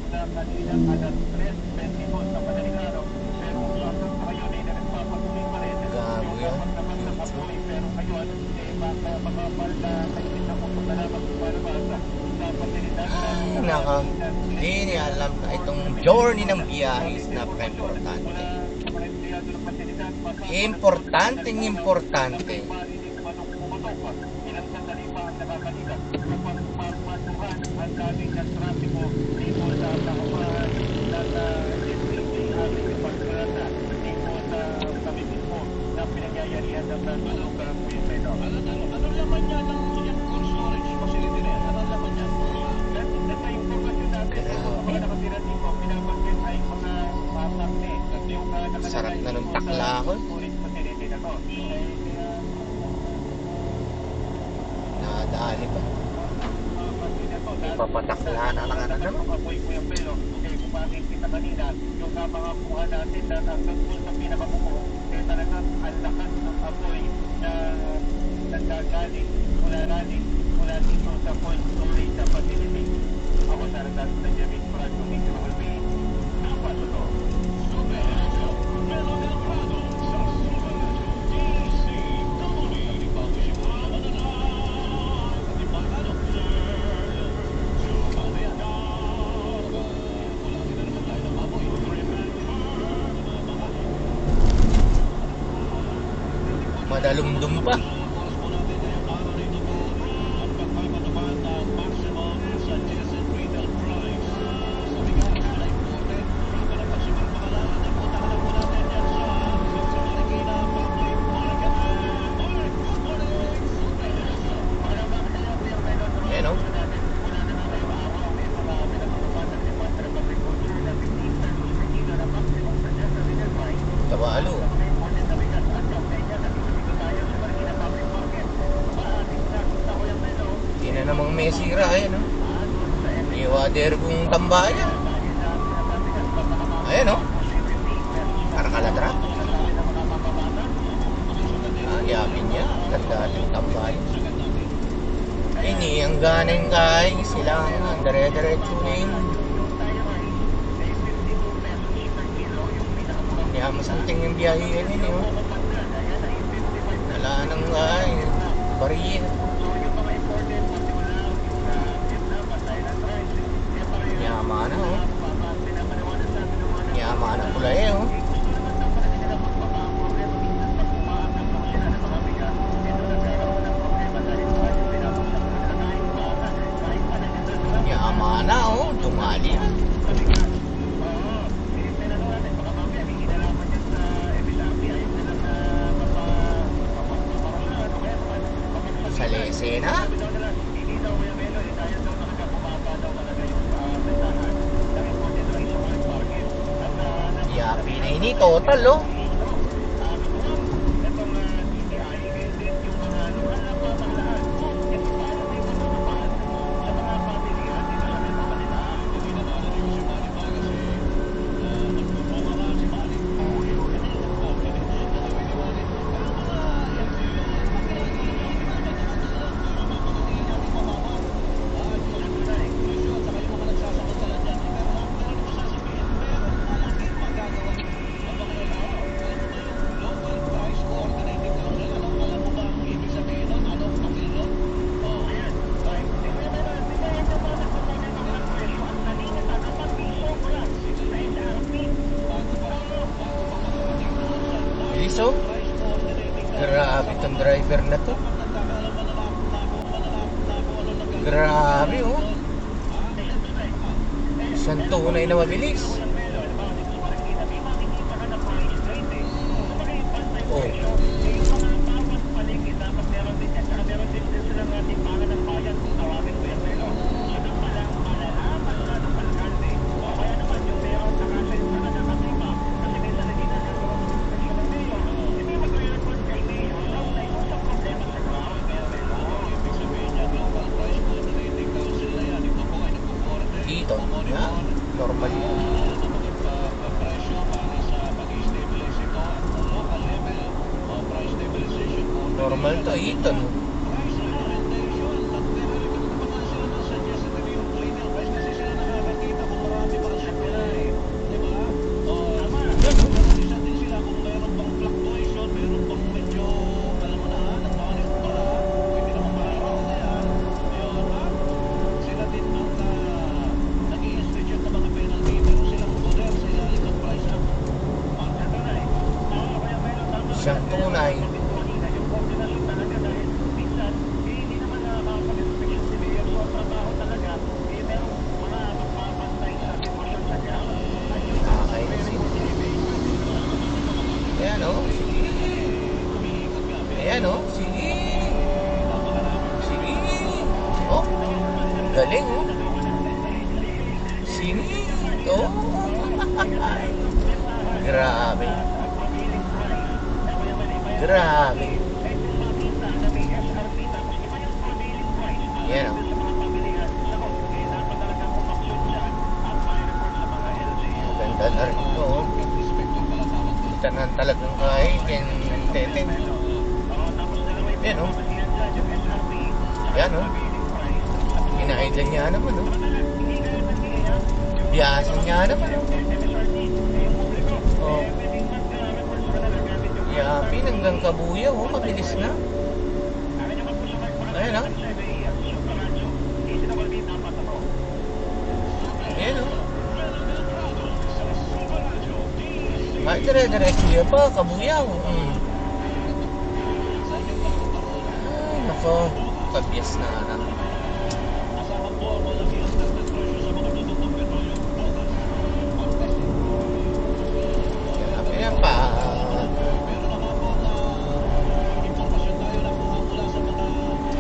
Gago yan. Naka, hindi niya alam na itong journey ng biyahe is napaka-importante. Importante. Sarap na nung takla ko. Nadali pa. Ipapatakla na lang ano naman. Yung kapangakuha natin na hanggang sa pinakabuko, kaya talagang ang lakas ng apoy na nanggagaling mula dito sa cold storage sa facility. Ako sa retas na Jamin Prado, Mr. Malby, dapat ito. Madalumdum pa. Kabalo. Hindi na namang may sira ayan o. Iwader kong tambayan. Ayan o. Karakaladra. Yamin niya. Ganda-ganda tambayan. Ini ang ganing kay silang dire-diretso rin. Kaya masanting yung biyahe yan yun eh. Wala nang bariya. Yaman na oh. Yaman na pula eh oh. Yaman na oh. Tumali. Sa lesena. Yapi na ini total oh. So, grabe itong driver na to. Grabe oh. Isang tunay na mabilis. Oh. Dito, yeah, normal yan. Normal to, Eton. Singing. Oh. Grabe. Grabe. Yan o. Maganda na rin ito. Tanan talagang kahit teten. Yan o. Yan o. Inaidlan niya naman o. Biyasan niya naman o. Oh. Yapin hanggang Kabuyaw o. Mabilis na. Ayan o. Ayan o. Ay, dire-diretso niya pa, Kabuyaw. Ay, nako. Kabyas na naman. Ayan pa.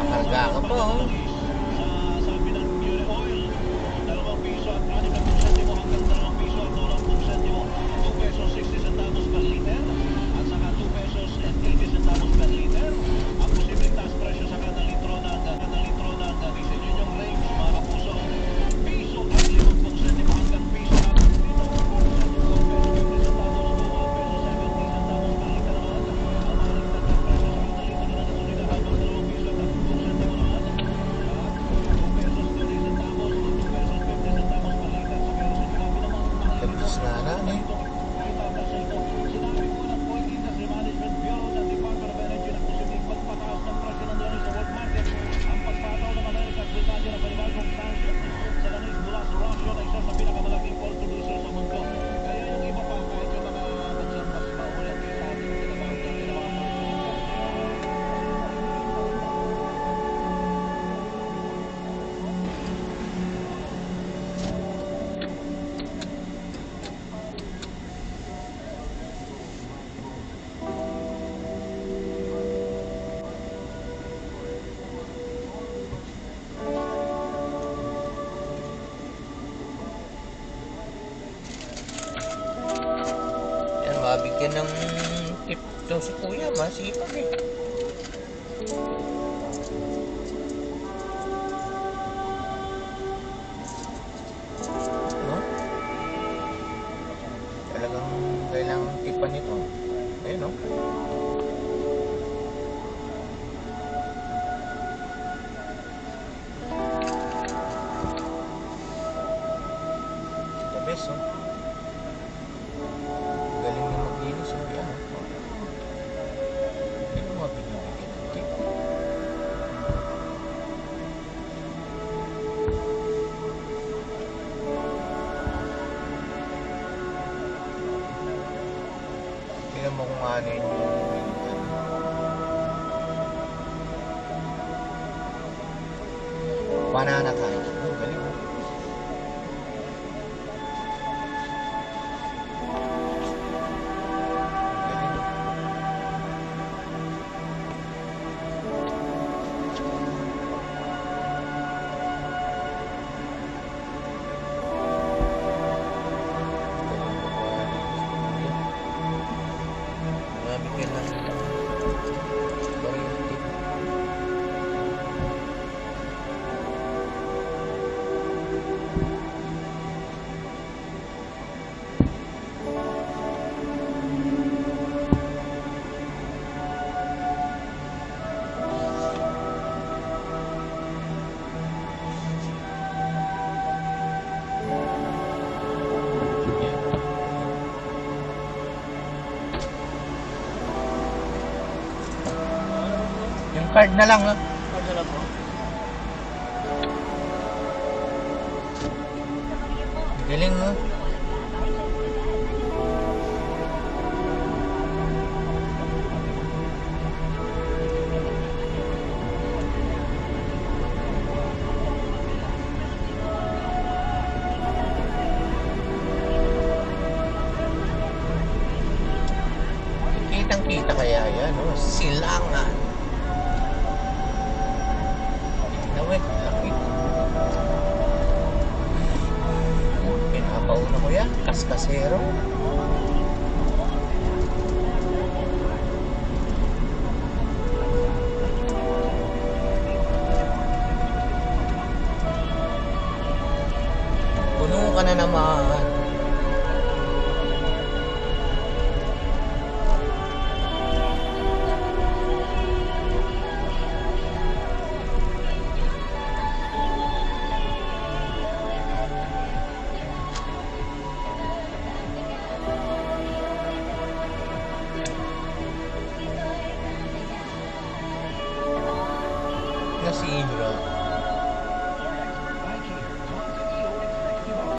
Pakarga ka po. Mabigyan ng tip to si kuya, masipag eh. No? Talagang kailangan tipan nito. Ayun no? The best, no? Galing na maglinis yung yan. Hindi mo mabibigyan ng tip. Tingnan mo kung ano yun yung banana tayo. Oh, galing mo. Card na lang, no? Card na lang po. Galing, no? Kitang-kita kaya yan, no? Silangan. Laki. Kuya, kaskasero. Puno ka na naman. Nasira.